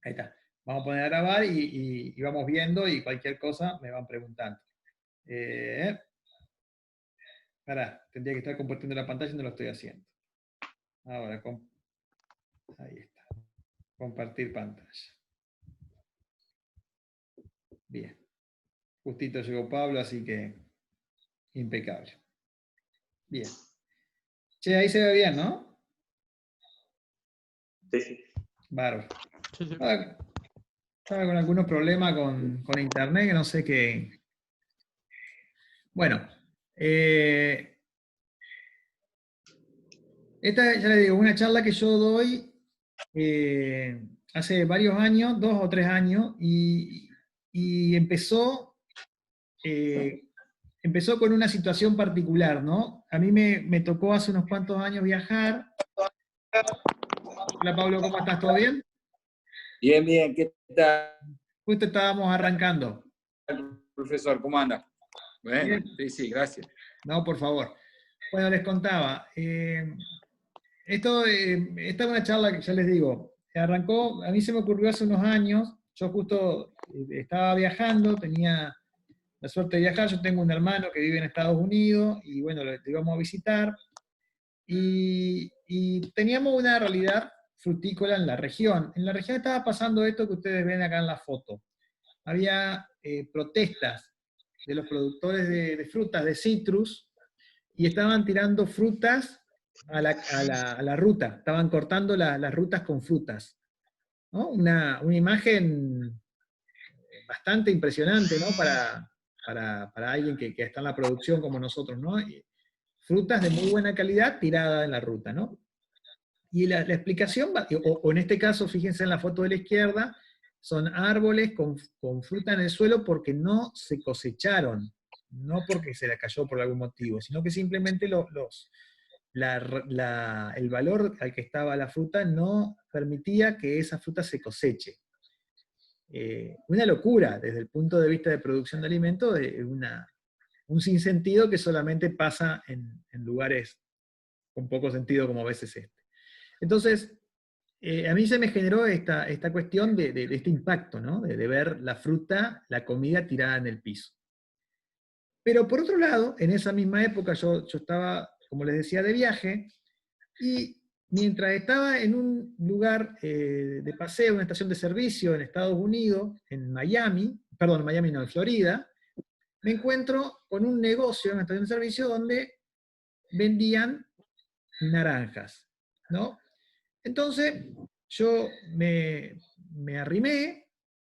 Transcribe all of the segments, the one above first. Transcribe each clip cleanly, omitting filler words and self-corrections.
Ahí está. Vamos a poner a grabar y vamos viendo y cualquier cosa me van preguntando. Pará, tendría que estar compartiendo la pantalla y no lo estoy haciendo. Ahora, ahí está. Compartir pantalla. Bien. Justito llegó Pablo, así que impecable. Bien. Che, ahí se ve bien, ¿no? Sí. Bárbaro. Sí, sí. Estaba con algunos problemas con internet, que no sé qué. Bueno, esta, ya les digo, una charla que yo doy hace varios años, 2 o 3 años, y empezó con una situación particular, ¿no? A mí me tocó hace unos cuantos años viajar. Hola Pablo, ¿cómo estás? ¿Todo bien? Bien, bien, ¿qué tal, Justo estábamos arrancando. profesor? ¿Cómo anda? Bueno, Bien. sí, gracias. No, por favor. Bueno, les contaba. Esta es una charla que ya les digo, arrancó, a mí se me ocurrió hace unos años, yo justo estaba viajando, tenía la suerte de viajar, yo tengo un hermano que vive en Estados Unidos, y bueno, lo íbamos a visitar, y teníamos una realidad frutícola en la región. En la región estaba pasando esto que ustedes ven acá en la foto. Había protestas de los productores de frutas, de citrus, y estaban tirando frutas a la ruta, estaban cortando las rutas con frutas, ¿no? Una imagen bastante impresionante, ¿no? Para alguien que está en la producción como nosotros, ¿no? Y frutas de muy buena calidad tiradas en la ruta, ¿no? Y la explicación, o en este caso, fíjense en la foto de la izquierda, son árboles con fruta en el suelo porque no se cosecharon, no porque se la cayó por algún motivo, sino que simplemente el valor al que estaba la fruta no permitía que esa fruta se coseche. Una locura desde el punto de vista de producción de alimentos, un sinsentido que solamente pasa en lugares con poco sentido como a veces este. Entonces, a mí se me generó esta cuestión de este impacto, ¿no? De ver la fruta, la comida tirada en el piso. Pero por otro lado, en esa misma época yo estaba, como les decía, de viaje, y mientras estaba en un lugar de paseo, una estación de servicio en Estados Unidos, en Miami, perdón, Miami no, en Florida, me encuentro con un negocio en una estación de servicio donde vendían naranjas, ¿no? Entonces, yo me arrimé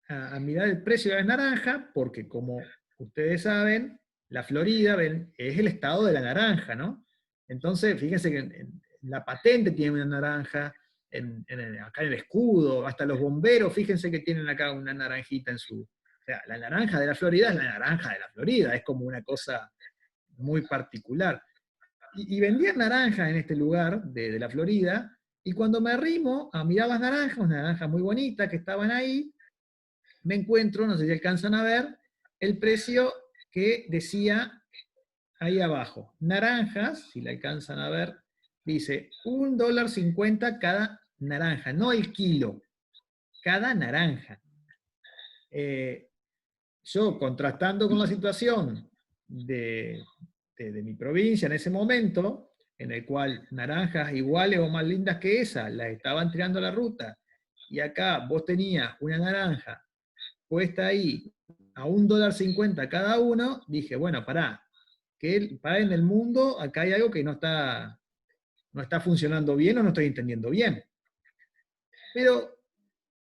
a mirar el precio de las naranjas, porque como ustedes saben, la Florida es el estado de la naranja, ¿no? Entonces, fíjense que en la patente tiene una naranja, acá en el escudo, hasta los bomberos, fíjense que tienen acá una naranjita en su... O sea, la naranja de la Florida es la naranja de la Florida, es como una cosa muy particular. Y vendían naranjas en este lugar de la Florida, y cuando me arrimo a mirar las naranjas, unas naranjas muy bonitas que estaban ahí, me encuentro, no sé si alcanzan a ver, el precio que decía ahí abajo. Naranjas, si la alcanzan a ver, dice $1.50 cada naranja, no el kilo, cada naranja. Yo, contrastando con la situación de mi provincia en ese momento, en el cual naranjas iguales o más lindas que esa las estaban tirando a la ruta, y acá vos tenías una naranja puesta ahí a $1.50 cada uno, dije, bueno, pará en el mundo, acá hay algo que no está funcionando bien o no estoy entendiendo bien. Pero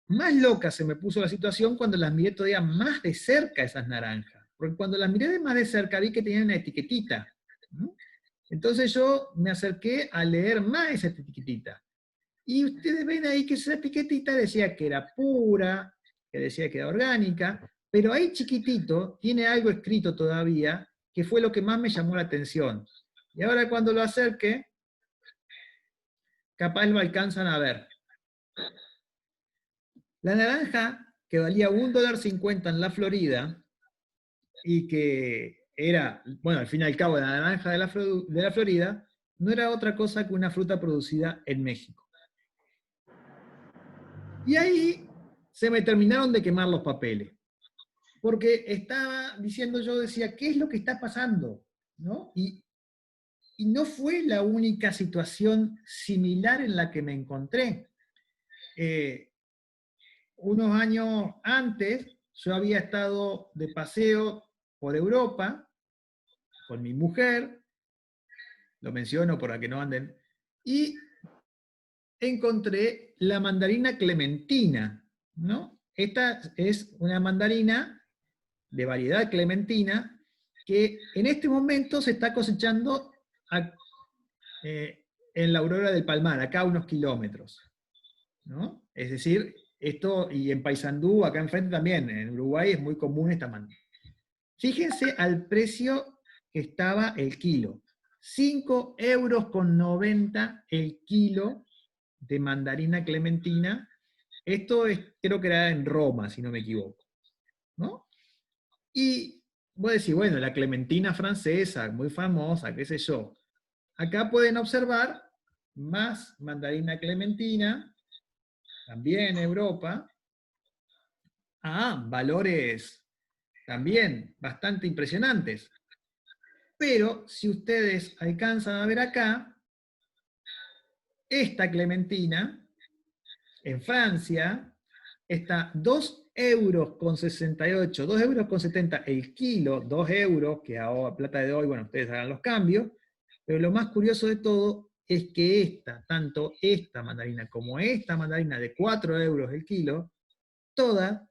más loca se me puso la situación cuando las miré todavía más de cerca esas naranjas. Porque cuando las miré más de cerca vi que tenían una etiquetita, ¿no? Entonces yo me acerqué a leer más esa etiquetita. Y ustedes ven ahí que esa etiquetita decía que era pura, que decía que era orgánica, pero ahí chiquitito tiene algo escrito todavía, que fue lo que más me llamó la atención. Y ahora cuando lo acerque, capaz lo alcanzan a ver. La naranja, que valía $1.50 en la Florida, y que era, bueno, al fin y al cabo, la naranja de la Florida, no era otra cosa que una fruta producida en México. Y ahí se me terminaron de quemar los papeles. Porque estaba diciendo, yo decía, ¿qué es lo que está pasando? ¿No? Y no fue la única situación similar en la que me encontré. Unos años antes, yo había estado de paseo por Europa con mi mujer, lo menciono para que no anden, y encontré la mandarina clementina, ¿no? Esta es una mandarina de variedad clementina que en este momento se está cosechando en la Aurora del Palmar, acá a unos kilómetros, ¿no? Es decir, esto, y en Paysandú, acá enfrente también, en Uruguay es muy común esta mandarina. Fíjense al precio que estaba el kilo. 5,90 € el kilo de mandarina clementina. Esto es, creo que era en Roma, si no me equivoco, ¿no? Y voy a decir, bueno, la clementina francesa, muy famosa, qué sé yo. Acá pueden observar más mandarina clementina, también en Europa, a valores también bastante impresionantes. Pero si ustedes alcanzan a ver acá, esta clementina, en Francia, está 2,68 €, 2,70 € el kilo, 2 €, que a plata de hoy, bueno, ustedes hagan los cambios, pero lo más curioso de todo es que tanto esta mandarina como esta mandarina de 4 € el kilo, toda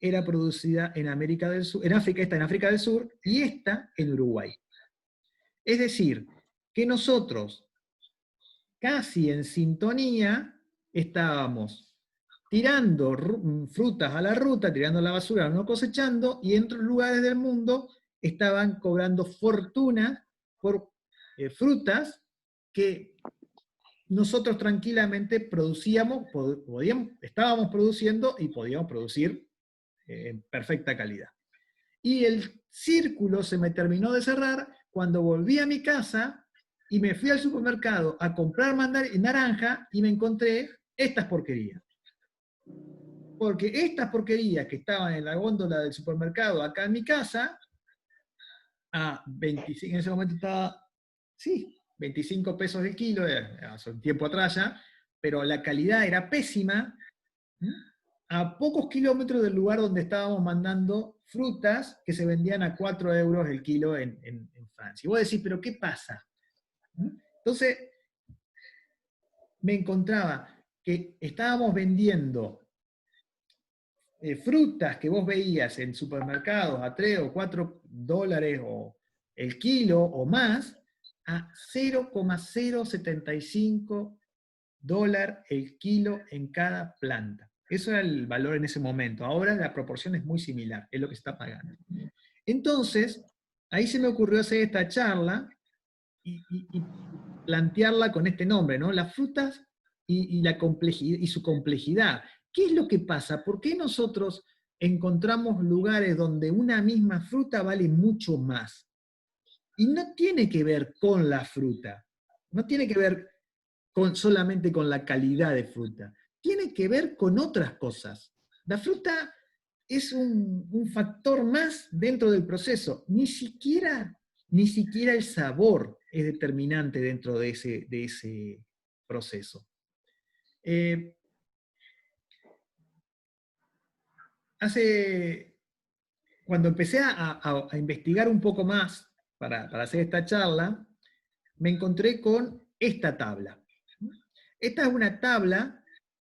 era producida en América del Sur, en África, esta en África del Sur, y esta en Uruguay. Es decir, que nosotros, casi en sintonía, estábamos tirando frutas a la ruta, tirando la basura, no cosechando, y en otros lugares del mundo estaban cobrando fortuna por frutas que nosotros tranquilamente producíamos, estábamos produciendo y podíamos producir en perfecta calidad. Y el círculo se me terminó de cerrar cuando volví a mi casa y me fui al supermercado a comprar naranja y me encontré estas porquerías. Porque estas porquerías que estaban en la góndola del supermercado acá en mi casa, a 25, en ese momento estaba, sí, 25 pesos el kilo, hace un tiempo atrás ya, pero la calidad era pésima, a pocos kilómetros del lugar donde estábamos mandando frutas que se vendían a 4 € el kilo en Francia. Y vos decís, ¿pero qué pasa? Entonces, me encontraba que estábamos vendiendo frutas que vos veías en supermercados a 3 o 4 dólares o el kilo o más, a 0,075 $ el kilo en cada planta. Eso era el valor en ese momento. Ahora la proporción es muy similar, es lo que se está pagando. Entonces, ahí se me ocurrió hacer esta charla y plantearla con este nombre, ¿no? Las frutas y la complejidad, y su complejidad. ¿Qué es lo que pasa? ¿Por qué nosotros encontramos lugares donde una misma fruta vale mucho más? Y no tiene que ver con la fruta, no tiene que ver solamente con la calidad de fruta, tiene que ver con otras cosas. La fruta es un factor más dentro del proceso, ni siquiera el sabor es determinante dentro de ese proceso. Cuando empecé a investigar un poco más para hacer esta charla, me encontré con esta tabla. Esta es una tabla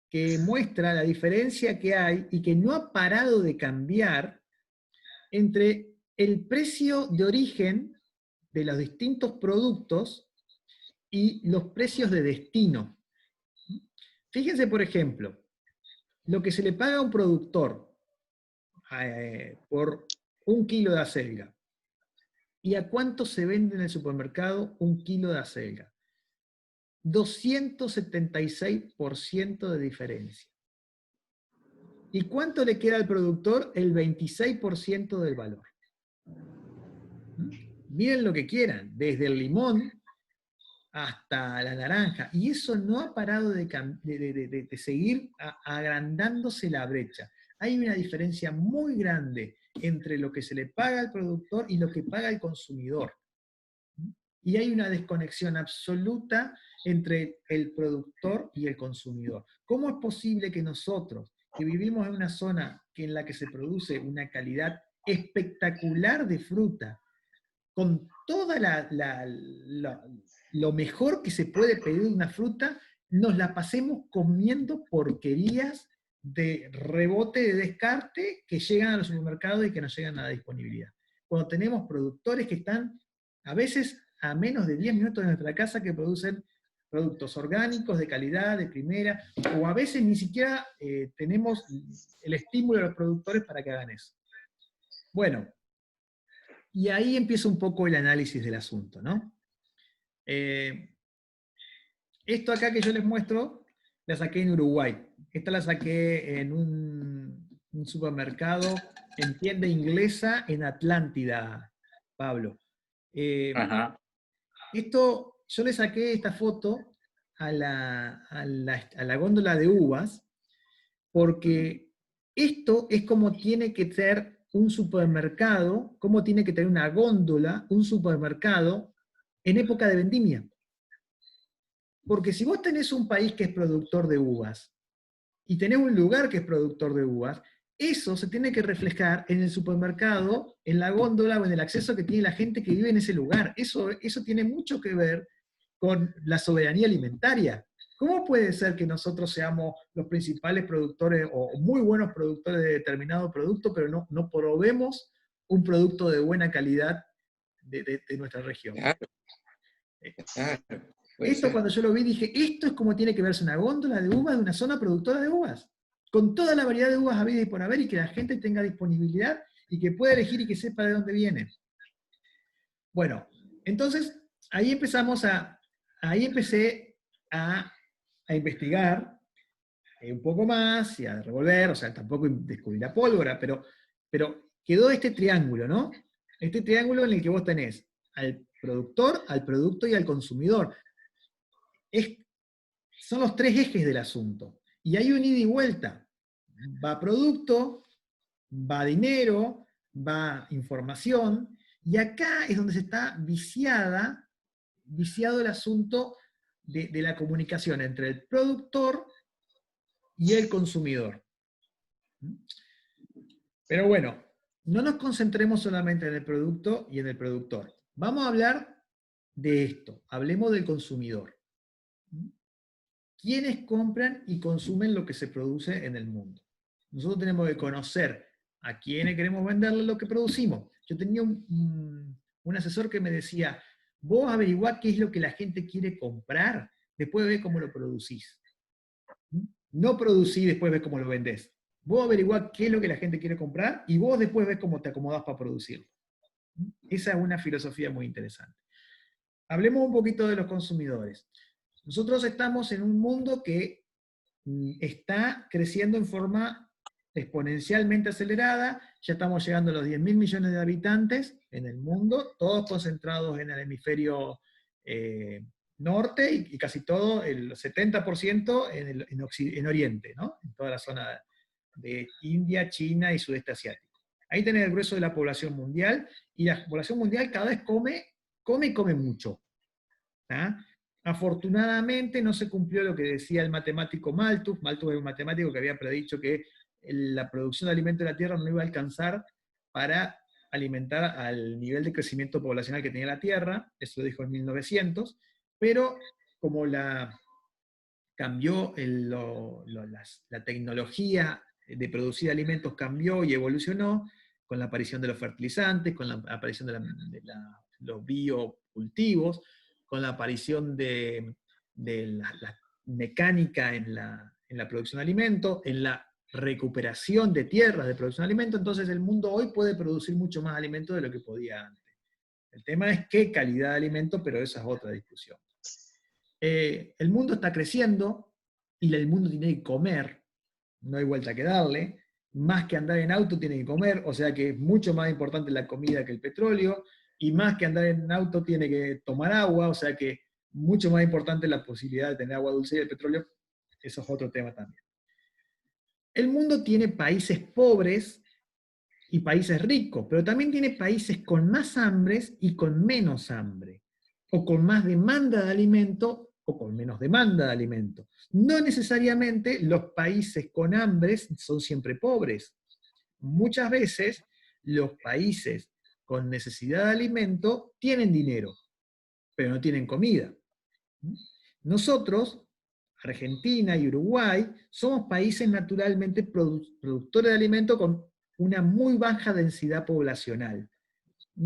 que muestra la diferencia que hay y que no ha parado de cambiar entre el precio de origen de los distintos productos y los precios de destino. Fíjense, por ejemplo, lo que se le paga a un productor por 1 kilo de acelga. ¿Y a cuánto se vende en el supermercado 1 kilo de acelga? 276% de diferencia. ¿Y cuánto le queda al productor? El 26% del valor. Miren lo que quieran, desde el limón hasta la naranja, y eso no ha parado de seguir agrandándose la brecha. Hay una diferencia muy grande entre lo que se le paga al productor y lo que paga el consumidor. Y hay una desconexión absoluta entre el productor y el consumidor. ¿Cómo es posible que nosotros, que vivimos en una zona en la que se produce una calidad espectacular de fruta, con toda lo mejor que se puede pedir de una fruta, nos la pasemos comiendo porquerías de rebote, de descarte, que llegan a los supermercados y que no llegan a la disponibilidad? Cuando tenemos productores que están a veces a menos de 10 minutos de nuestra casa, que producen productos orgánicos, de calidad, de primera, o a veces ni siquiera tenemos el estímulo de los productores para que hagan eso. Bueno, y ahí empieza un poco el análisis del asunto, ¿no? Esto acá que yo les muestro, la saqué en Uruguay. Esta la saqué en un supermercado, en tienda inglesa, en Atlántida, Pablo. Ajá. Esto, yo le saqué esta foto a la góndola de uvas, porque esto es como tiene que ser un supermercado, como tiene que tener una góndola, un supermercado, en época de vendimia. Porque si vos tenés un país que es productor de uvas, y tenés un lugar que es productor de uvas, eso se tiene que reflejar en el supermercado, en la góndola o en el acceso que tiene la gente que vive en ese lugar. Eso tiene mucho que ver con la soberanía alimentaria. ¿Cómo puede ser que nosotros seamos los principales productores o muy buenos productores de determinado producto, pero no probemos un producto de buena calidad de nuestra región? Claro, claro. Esto cuando yo lo vi dije, esto es como tiene que verse una góndola de uvas de una zona productora de uvas, con toda la variedad de uvas habidas y por haber, y que la gente tenga disponibilidad y que pueda elegir y que sepa de dónde viene. Bueno, entonces ahí empecé a investigar un poco más y a revolver, o sea, tampoco descubrí la pólvora, pero quedó este triángulo, ¿no? Este triángulo en el que vos tenés al productor, al producto y al consumidor. Son los tres ejes del asunto. Y hay un ida y vuelta. Va producto, va dinero, va información, y acá es donde se está viciado el asunto de la comunicación entre el productor y el consumidor. Pero bueno, no nos concentremos solamente en el producto y en el productor. Vamos a hablar de esto, hablemos del consumidor. ¿Quiénes compran y consumen lo que se produce en el mundo? Nosotros tenemos que conocer a quiénes queremos venderle lo que producimos. Yo tenía un asesor que me decía, vos averiguá qué es lo que la gente quiere comprar, después ve cómo lo producís. No producís, después ves cómo lo vendés. Vos averiguá qué es lo que la gente quiere comprar y vos después ves cómo te acomodás para producirlo. Esa es una filosofía muy interesante. Hablemos un poquito de los consumidores. Nosotros estamos en un mundo que está creciendo en forma exponencialmente acelerada, ya estamos llegando a los 10.000 millones de habitantes en el mundo, todos concentrados en el hemisferio norte y casi todo, el 70% en Oriente, ¿no? En toda la zona de India, China y sudeste asiático. Ahí tenés el grueso de la población mundial, y la población mundial cada vez come mucho. ¿Ah? Afortunadamente no se cumplió lo que decía el matemático Malthus. Malthus era un matemático que había predicho que la producción de alimentos de la Tierra no iba a alcanzar para alimentar al nivel de crecimiento poblacional que tenía la Tierra, eso lo dijo en 1900, pero como cambió la tecnología de producir alimentos, cambió y evolucionó con la aparición de los fertilizantes, con la aparición de los biocultivos, con la aparición de la mecánica en la producción de alimentos, en la recuperación de tierras de producción de alimentos. Entonces el mundo hoy puede producir mucho más alimentos de lo que podía antes. El tema es qué calidad de alimento, pero esa es otra discusión. El mundo está creciendo y el mundo tiene que comer, no hay vuelta que darle. Más que andar en auto tiene que comer, o sea que es mucho más importante la comida que el petróleo, y más que andar en auto tiene que tomar agua, o sea que mucho más importante la posibilidad de tener agua dulce y el petróleo, eso es otro tema también. El mundo tiene países pobres y países ricos, pero también tiene países con más hambres y con menos hambre, o con más demanda de alimento o con menos demanda de alimento. No necesariamente los países con hambres son siempre pobres. Muchas veces los países con necesidad de alimento tienen dinero, pero no tienen comida. Nosotros, Argentina y Uruguay, somos países naturalmente productores de alimento con una muy baja densidad poblacional.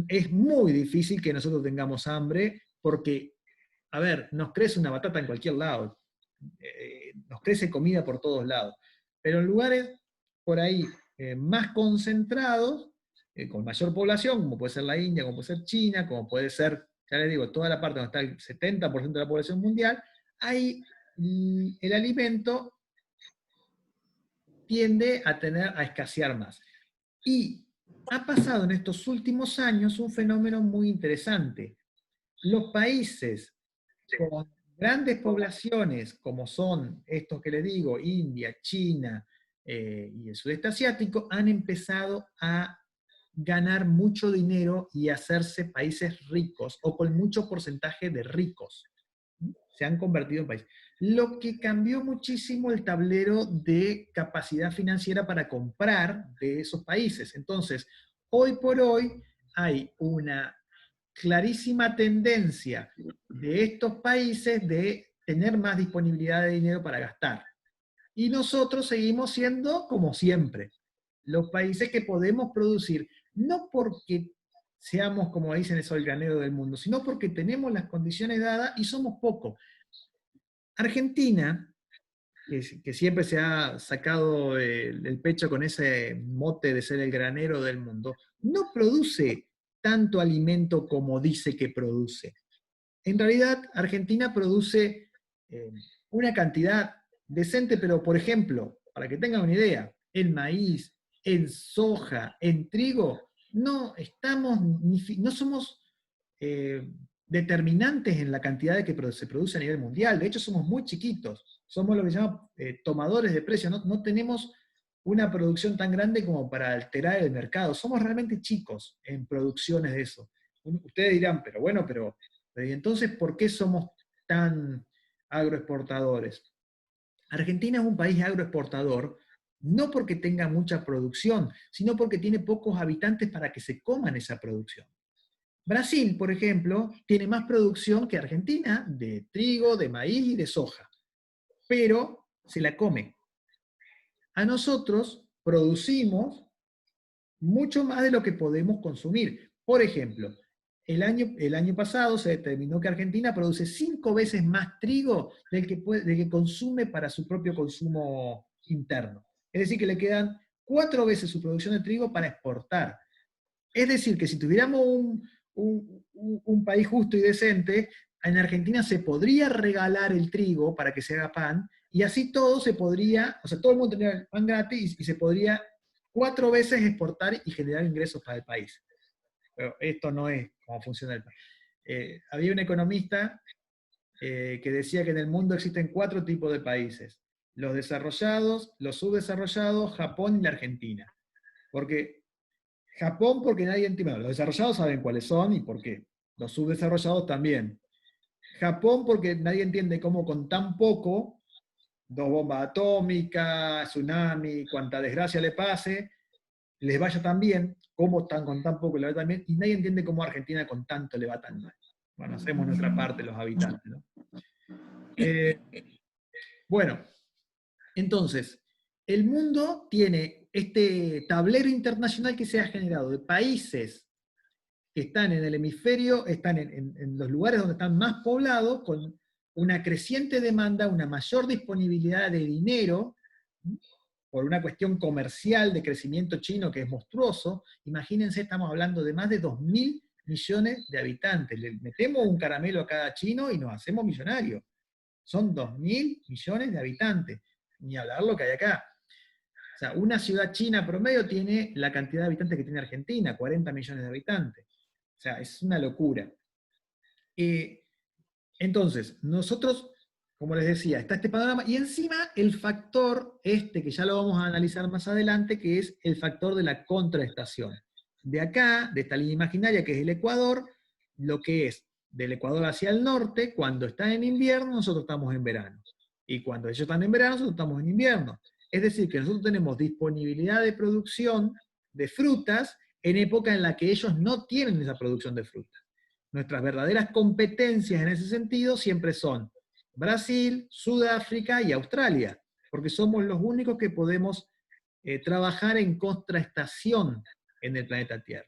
Es muy difícil que nosotros tengamos hambre porque, a ver, nos crece una batata en cualquier lado, nos crece comida por todos lados, pero en lugares por ahí más concentrados, con mayor población, como puede ser la India, como puede ser China, como puede ser, ya les digo, toda la parte donde está el 70% de la población mundial, ahí el alimento tiende a escasear más. Y ha pasado en estos últimos años un fenómeno muy interesante. Los países con grandes poblaciones, como son estos que les digo, India, China y el sudeste asiático, han empezado a ganar mucho dinero y hacerse países ricos, o con mucho porcentaje de ricos. Se han convertido en países. Lo que cambió muchísimo el tablero de capacidad financiera para comprar de esos países. Entonces, hoy por hoy hay una clarísima tendencia de estos países de tener más disponibilidad de dinero para gastar. Y nosotros seguimos siendo, como siempre, los países que podemos producir, no porque seamos, como dicen, el granero del mundo, sino porque tenemos las condiciones dadas y somos pocos. Argentina, que siempre se ha sacado el pecho con ese mote de ser el granero del mundo, no produce tanto alimento como dice que produce. En realidad, Argentina produce una cantidad decente, pero por ejemplo, para que tengan una idea, en maíz, en soja, en trigo, no somos determinantes en la cantidad de que se produce a nivel mundial. De hecho, somos muy chiquitos. Somos lo que se llama tomadores de precios. No tenemos una producción tan grande como para alterar el mercado. Somos realmente chicos en producciones de eso. Ustedes dirán, pero bueno, pero entonces, ¿por qué somos tan agroexportadores? Argentina es un país agroexportador, no porque tenga mucha producción, sino porque tiene pocos habitantes para que se coman esa producción. Brasil, por ejemplo, tiene más producción que Argentina de trigo, de maíz y de soja, pero se la come. A nosotros producimos mucho más de lo que podemos consumir. Por ejemplo, el año pasado se determinó que Argentina produce 5 veces más trigo del que consume para su propio consumo interno. Es decir, que le quedan 4 veces su producción de trigo para exportar. Es decir, que si tuviéramos un país justo y decente, en Argentina se podría regalar el trigo para que se haga pan, y así todo se podría, o sea, todo el mundo tendría el pan gratis y se podría 4 veces exportar y generar ingresos para el país. Pero esto no es cómo funciona el país. Había un economista que decía que en el mundo existen 4 tipos de países: los desarrollados, los subdesarrollados, Japón y la Argentina. Porque Japón, porque nadie entiende, los desarrollados saben cuáles son y por qué. Los subdesarrollados también. Japón, porque nadie entiende cómo con tan poco, 2 bombas atómicas, tsunami, cuanta desgracia le pase, les vaya tan bien, como con tan poco le va tan bien, y nadie entiende cómo a Argentina con tanto le va tan mal. Bueno, hacemos nuestra parte los habitantes, ¿no? Bueno, entonces, el mundo tiene este tablero internacional que se ha generado de países que están en el hemisferio, están en los lugares donde están más poblados, con una creciente demanda, una mayor disponibilidad de dinero, por una cuestión comercial de crecimiento chino que es monstruoso. Imagínense, estamos hablando de más de 2.000 millones de habitantes. Le metemos un caramelo a cada chino y nos hacemos millonarios. Son 2.000 millones de habitantes. Ni hablar lo que hay acá. O sea, una ciudad china promedio tiene la cantidad de habitantes que tiene Argentina, 40 millones de habitantes. O sea, es una locura. Entonces, nosotros, como les decía, está este panorama, y encima el factor que ya lo vamos a analizar más adelante, que es el factor de la contraestación. De acá, de esta línea imaginaria que es el Ecuador, lo que es del Ecuador hacia el norte, cuando están en invierno, nosotros estamos en verano. Y cuando ellos están en verano, nosotros estamos en invierno. Es decir, que nosotros tenemos disponibilidad de producción de frutas en época en la que ellos no tienen esa producción de frutas. Nuestras verdaderas competencias en ese sentido siempre son Brasil, Sudáfrica y Australia, porque somos los únicos que podemos trabajar en contraestación en el planeta Tierra,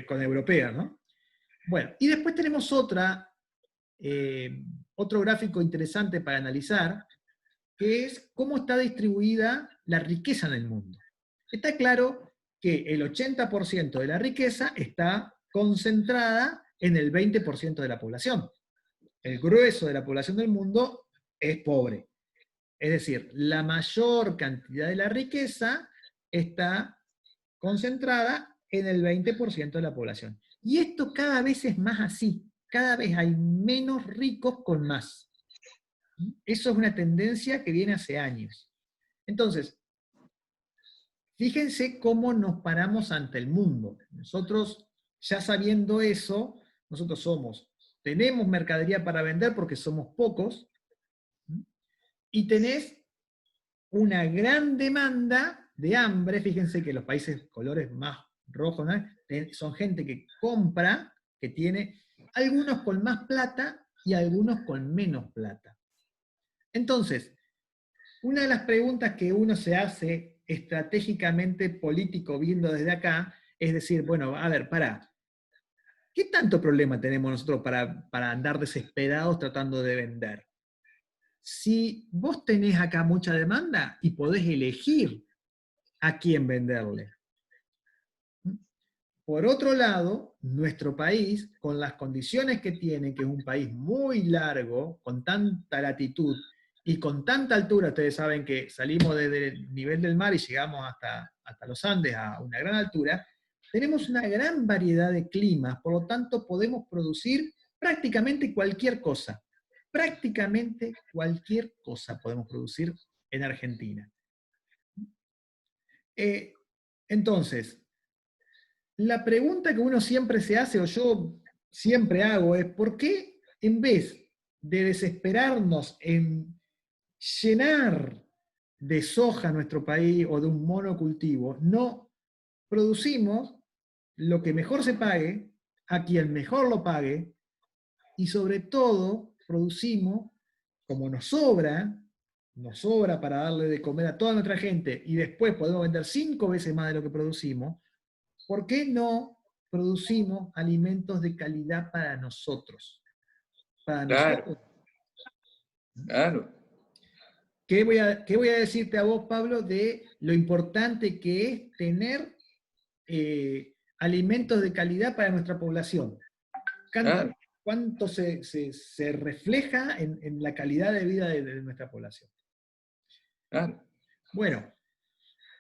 con europeas, ¿no? Bueno, y después tenemos otro gráfico interesante para analizar, que es cómo está distribuida la riqueza en el mundo. Está claro que el 80% de la riqueza está concentrada en el 20% de la población. El grueso de la población del mundo es pobre. Es decir, la mayor cantidad de la riqueza está concentrada en el 20% de la población. Y esto cada vez es más así. Cada vez hay menos ricos con más. Eso es una tendencia que viene hace años. Entonces, fíjense cómo nos paramos ante el mundo. Nosotros, ya sabiendo eso, tenemos mercadería para vender porque somos pocos, y tenés una gran demanda de hambre. Fíjense que los países colores más rojos, ¿no?, son gente que compra, que tiene, algunos con más plata y algunos con menos plata. Entonces, una de las preguntas que uno se hace estratégicamente político viendo desde acá, es decir, bueno, a ver, ¿qué tanto problema tenemos nosotros para andar desesperados tratando de vender? Si vos tenés acá mucha demanda y podés elegir a quién venderle. Por otro lado, nuestro país, con las condiciones que tiene, que es un país muy largo, con tanta latitud y con tanta altura, ustedes saben que salimos desde el nivel del mar y llegamos hasta los Andes a una gran altura, tenemos una gran variedad de climas, por lo tanto podemos producir prácticamente cualquier cosa. Prácticamente cualquier cosa podemos producir en Argentina. Entonces, la pregunta que uno siempre se hace, o yo siempre hago, es ¿por qué en vez de desesperarnos en llenar de soja nuestro país o de un monocultivo, no producimos lo que mejor se pague, a quien mejor lo pague, y sobre todo producimos, como nos sobra para darle de comer a toda nuestra gente, y después podemos vender 5 veces más de lo que producimos? ¿Por qué no producimos alimentos de calidad para nosotros? Para nosotros. Claro. ¿Qué voy a decirte a vos, Pablo, de lo importante que es tener alimentos de calidad para nuestra población? Claro. ¿Cuánto se refleja en la calidad de vida de nuestra población? Claro. Bueno,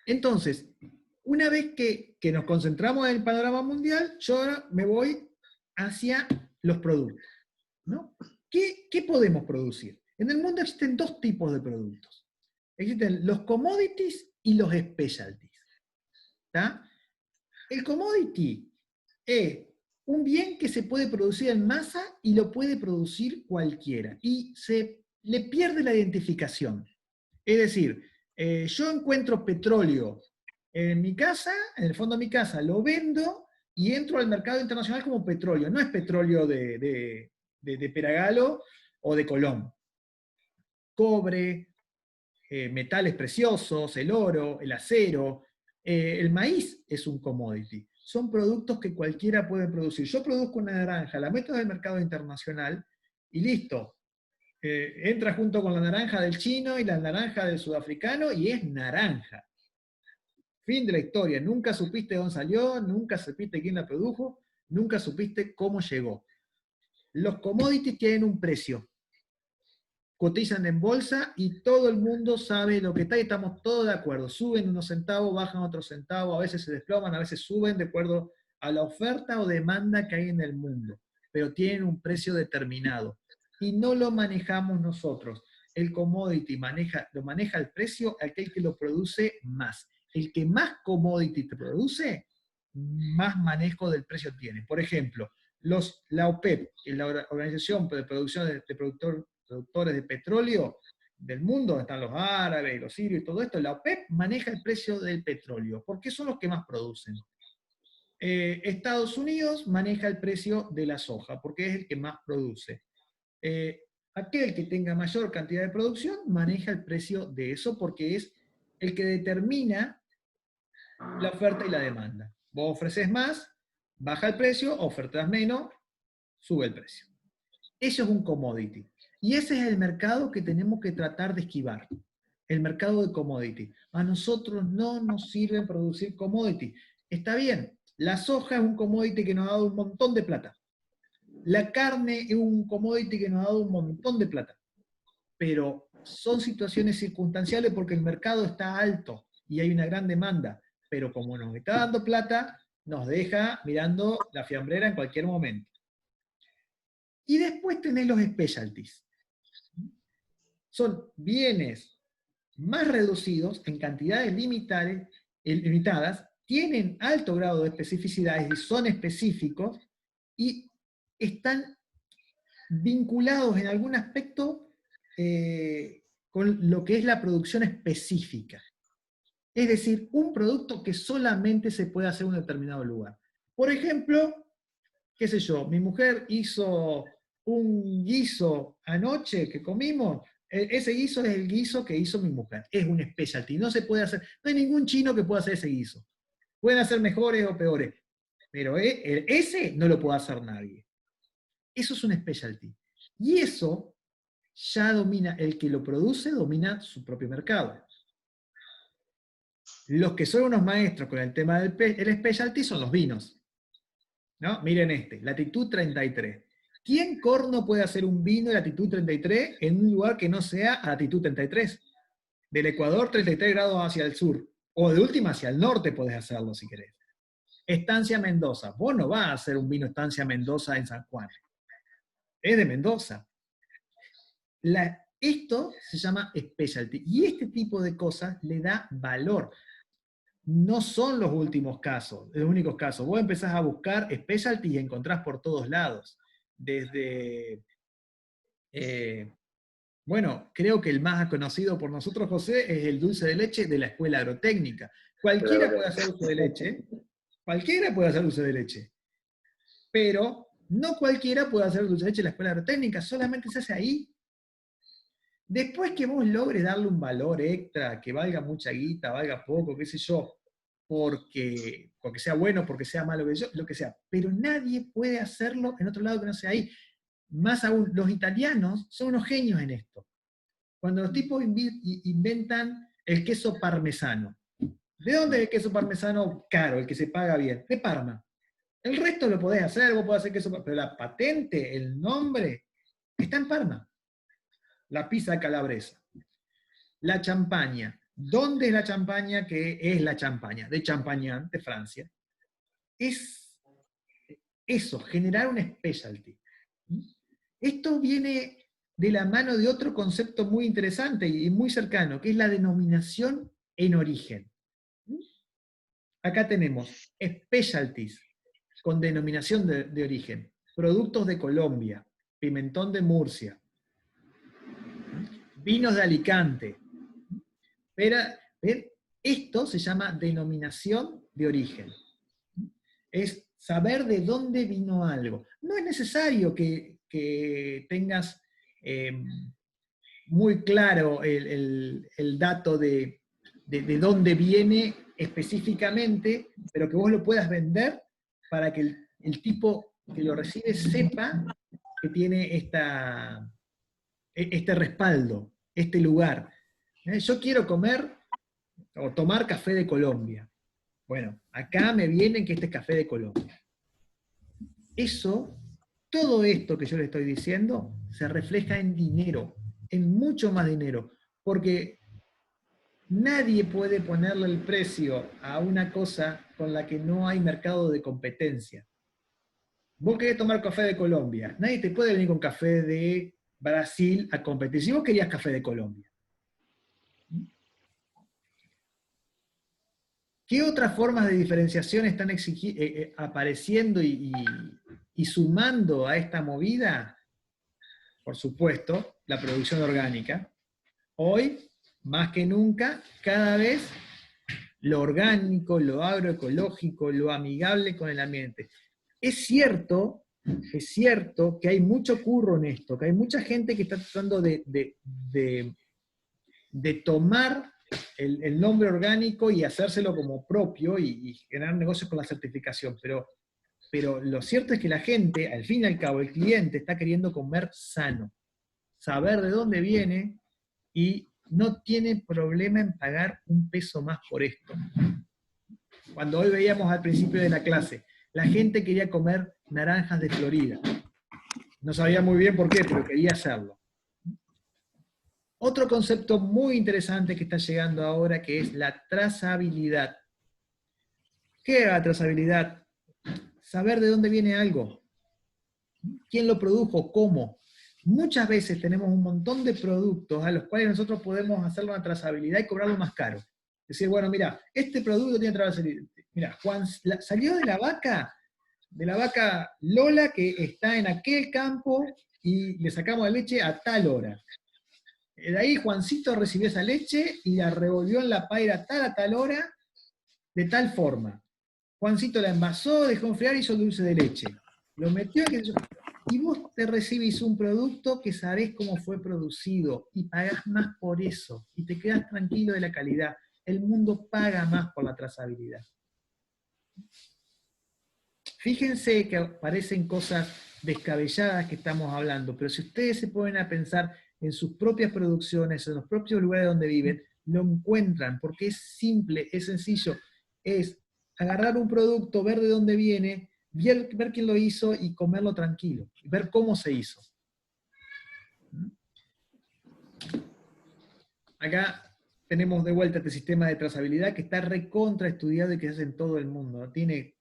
entonces, una vez que nos concentramos en el panorama mundial, yo ahora me voy hacia los productos, ¿no? ¿Qué podemos producir? En el mundo existen 2 tipos de productos. Existen los commodities y los specialties. ¿Tá? El commodity es un bien que se puede producir en masa y lo puede producir cualquiera. Y se le pierde la identificación. Es decir, yo encuentro petróleo en mi casa, en el fondo de mi casa, lo vendo y entro al mercado internacional como petróleo. No es petróleo de Peragalo o de Colón. Cobre, metales preciosos, el oro, el acero, el maíz es un commodity. Son productos que cualquiera puede producir. Yo produzco una naranja, la meto en el mercado internacional y listo. Entra junto con la naranja del chino y la naranja del sudafricano y es naranja. Fin de la historia. Nunca supiste dónde salió, nunca supiste quién la produjo, nunca supiste cómo llegó. Los commodities tienen un precio. Cotizan en bolsa y todo el mundo sabe lo que está y estamos todos de acuerdo. Suben unos centavos, bajan otros centavos, a veces se desploman, a veces suben de acuerdo a la oferta o demanda que hay en el mundo. pero tienen un precio determinado. Y no lo manejamos nosotros. El commodity lo maneja el precio aquel que lo produce más. El que más commodity te produce, más manejo del precio tiene. Por ejemplo, la OPEP, que es la Organización de Producción de Productores de Petróleo del mundo, donde están los árabes, los sirios y todo esto, la OPEP maneja el precio del petróleo, porque son los que más producen. Estados Unidos maneja el precio de la soja, porque es el que más produce. Aquel que tenga mayor cantidad de producción maneja el precio de eso, porque es el que determina la oferta y la demanda. Vos ofreces más, baja el precio, ofertas menos, sube el precio. Eso es un commodity. Y ese es el mercado que tenemos que tratar de esquivar. El mercado de commodity. A nosotros no nos sirve producir commodity. Está bien, la soja es un commodity que nos ha dado un montón de plata. La carne es un commodity que nos ha dado un montón de plata. Pero son situaciones circunstanciales porque el mercado está alto y hay una gran demanda. Pero como nos está dando plata, nos deja mirando la fiambrera en cualquier momento. Y después tenés los specialties. Son bienes más reducidos en cantidades limitadas, tienen alto grado de especificidad y son específicos y están vinculados en algún aspecto con lo que es la producción específica. Es decir, un producto que solamente se puede hacer en un determinado lugar. Por ejemplo, qué sé yo, mi mujer hizo un guiso anoche que comimos, ese guiso es el guiso que hizo mi mujer, es un specialty, no se puede hacer, no hay ningún chino que pueda hacer ese guiso. Pueden hacer mejores o peores, pero ese no lo puede hacer nadie. Eso es un specialty. Y eso ya domina, el que lo produce domina su propio mercado. Los que son unos maestros con el tema del specialty son los vinos. ¿No? Miren latitud 33. ¿Quién corno puede hacer un vino de latitud 33 en un lugar que no sea a latitud 33? Del Ecuador 33 grados hacia el sur, o de última hacia el norte podés hacerlo si querés. Estancia Mendoza. Vos no vas a hacer un vino Estancia Mendoza en San Juan. Es de Mendoza. Esto se llama specialty. Y este tipo de cosas le da valor. No son los últimos casos, los únicos casos. Vos empezás a buscar specialty y encontrás por todos lados. Desde, bueno, creo que el más conocido por nosotros, José, es el dulce de leche de la escuela agrotécnica. Cualquiera puede hacer dulce de leche, cualquiera puede hacer dulce de leche, pero no cualquiera puede hacer dulce de leche en la escuela agrotécnica, solamente se hace ahí. Después que vos logres darle un valor extra, que valga mucha guita, valga poco, qué sé yo, porque sea bueno, porque sea malo, lo que sea, pero nadie puede hacerlo en otro lado que no sea ahí. Más aún, los italianos son unos genios en esto. Cuando los tipos inventan el queso parmesano. ¿De dónde es el queso parmesano caro, el que se paga bien? De Parma. El resto lo podés hacer, vos podés hacer queso, pero la patente, el nombre, está en Parma. La pizza calabresa. La champaña. ¿Dónde es la champaña que es la champaña? De Champagnat, de Francia. Es eso, generar un specialty. Esto viene de la mano de otro concepto muy interesante y muy cercano, que es la denominación en origen. Acá tenemos specialties con denominación de origen, productos de Colombia, pimentón de Murcia, vinos de Alicante. Pero, esto se llama denominación de origen. Es saber de dónde vino algo. No es necesario que tengas muy claro el dato de dónde viene específicamente, pero que vos lo puedas vender para que el tipo que lo recibe sepa que tiene este respaldo, este lugar. Yo quiero comer o tomar café de Colombia. Bueno, acá me vienen que este es café de Colombia. Eso, todo esto que yo le estoy diciendo, se refleja en dinero, en mucho más dinero, porque nadie puede ponerle el precio a una cosa con la que no hay mercado de competencia. Vos querés tomar café de Colombia. Nadie te puede venir con café de Brasil a competir. Si vos querías café de Colombia. ¿Qué otras formas de diferenciación están apareciendo y sumando a esta movida? Por supuesto, la producción orgánica. Hoy, más que nunca, cada vez lo orgánico, lo agroecológico, lo amigable con el ambiente. Es cierto que hay mucho curro en esto, que hay mucha gente que está tratando de tomar el nombre orgánico y hacérselo como propio y generar negocios con la certificación, pero lo cierto es que la gente, al fin y al cabo, el cliente está queriendo comer sano, saber de dónde viene y no tiene problema en pagar un peso más por esto. Cuando hoy veíamos al principio de la clase, la gente quería comer naranjas de Florida. No sabía muy bien por qué, pero quería hacerlo. Otro concepto muy interesante que está llegando ahora, que es la trazabilidad. ¿Qué es la trazabilidad? Saber de dónde viene algo. ¿Quién lo produjo? ¿Cómo? Muchas veces tenemos un montón de productos a los cuales nosotros podemos hacer una trazabilidad y cobrarlo más caro. Decir, bueno, mira, este producto tiene trazabilidad. Mira, Juan salió de la vaca Lola que está en aquel campo y le sacamos la leche a tal hora. De ahí Juancito recibió esa leche y la revolvió en la paira a tal hora, de tal forma. Juancito la envasó, dejó enfriar y hizo dulce de leche. Lo metió y vos te recibís un producto que sabés cómo fue producido y pagás más por eso y te quedás tranquilo de la calidad. El mundo paga más por la trazabilidad. Fíjense que parecen cosas descabelladas que estamos hablando, pero si ustedes se ponen a pensar en sus propias producciones, en los propios lugares donde viven, lo encuentran, porque es simple, es sencillo, es agarrar un producto, ver de dónde viene, ver quién lo hizo y comerlo tranquilo, ver cómo se hizo. Acá tenemos de vuelta este sistema de trazabilidad que está recontra estudiado y que se hace en todo el mundo, no tiene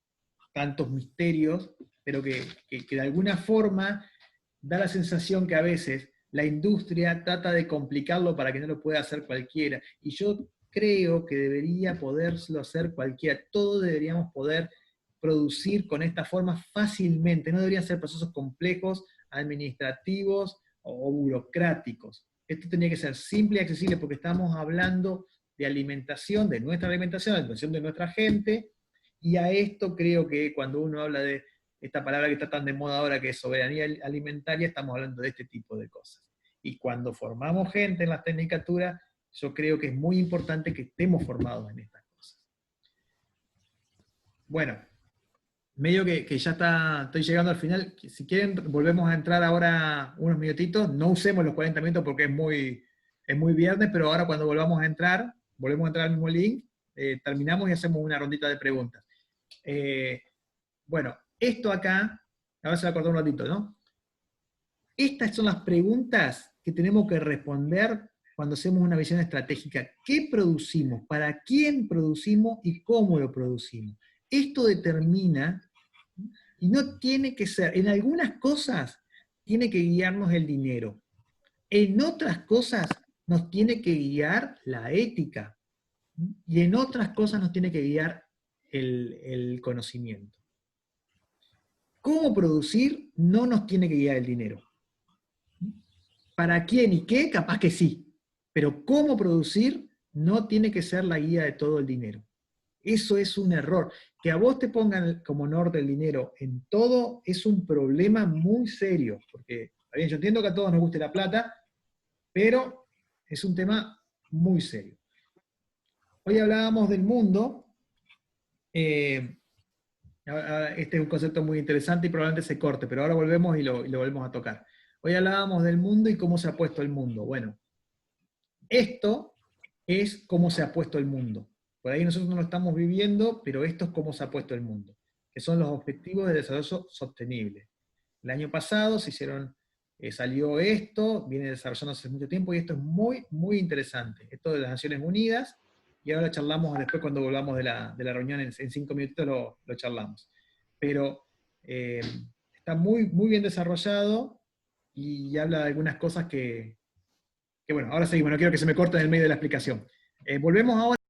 tantos misterios, pero que de alguna forma da la sensación que a veces la industria trata de complicarlo para que no lo pueda hacer cualquiera. Y yo creo que debería poderlo hacer cualquiera. Todos deberíamos poder producir con esta forma fácilmente. No deberían ser procesos complejos, administrativos o burocráticos. Esto tenía que ser simple y accesible porque estamos hablando de alimentación, de nuestra alimentación, de la alimentación de nuestra gente, y a esto creo que cuando uno habla de esta palabra que está tan de moda ahora que es soberanía alimentaria, estamos hablando de este tipo de cosas. Y cuando formamos gente en las tecnicaturas, yo creo que es muy importante que estemos formados en estas cosas. Bueno, medio que ya estoy llegando al final. Si quieren, volvemos a entrar ahora unos minutitos. No usemos los 40 minutos porque es muy viernes, pero ahora cuando volvamos a entrar, volvemos a entrar al mismo link, terminamos y hacemos una rondita de preguntas. Bueno, esto acá, ahora se va a acordar un ratito, ¿no? Estas son las preguntas que tenemos que responder cuando hacemos una visión estratégica. ¿Qué producimos? ¿Para quién producimos? ¿Y cómo lo producimos? Esto determina, y no tiene que ser, en algunas cosas tiene que guiarnos el dinero. En otras cosas nos tiene que guiar la ética. Y en otras cosas nos tiene que guiar el conocimiento. Cómo producir no nos tiene que guiar el dinero. ¿Para quién y qué? Capaz que sí. Pero cómo producir no tiene que ser la guía de todo el dinero. Eso es un error. Que a vos te pongan como norte el dinero en todo es un problema muy serio. Porque, bien, yo entiendo que a todos nos guste la plata, pero es un tema muy serio. Hoy hablábamos del mundo. Este es un concepto muy interesante y probablemente se corte, pero ahora volvemos y lo volvemos a tocar. Hoy hablábamos del mundo y cómo se ha puesto el mundo. Bueno, esto es cómo se ha puesto el mundo. Por ahí nosotros no lo estamos viviendo, pero esto es cómo se ha puesto el mundo, que son los objetivos de desarrollo sostenible. El año pasado salió esto, viene desarrollándose hace mucho tiempo y esto es muy, muy interesante. Esto de las Naciones Unidas, y ahora charlamos después cuando volvamos de la reunión en 5 minutos lo charlamos. Pero está muy, muy bien desarrollado y habla de algunas cosas que bueno, ahora seguimos, no quiero que se me corte en el medio de la explicación. Volvemos ahora.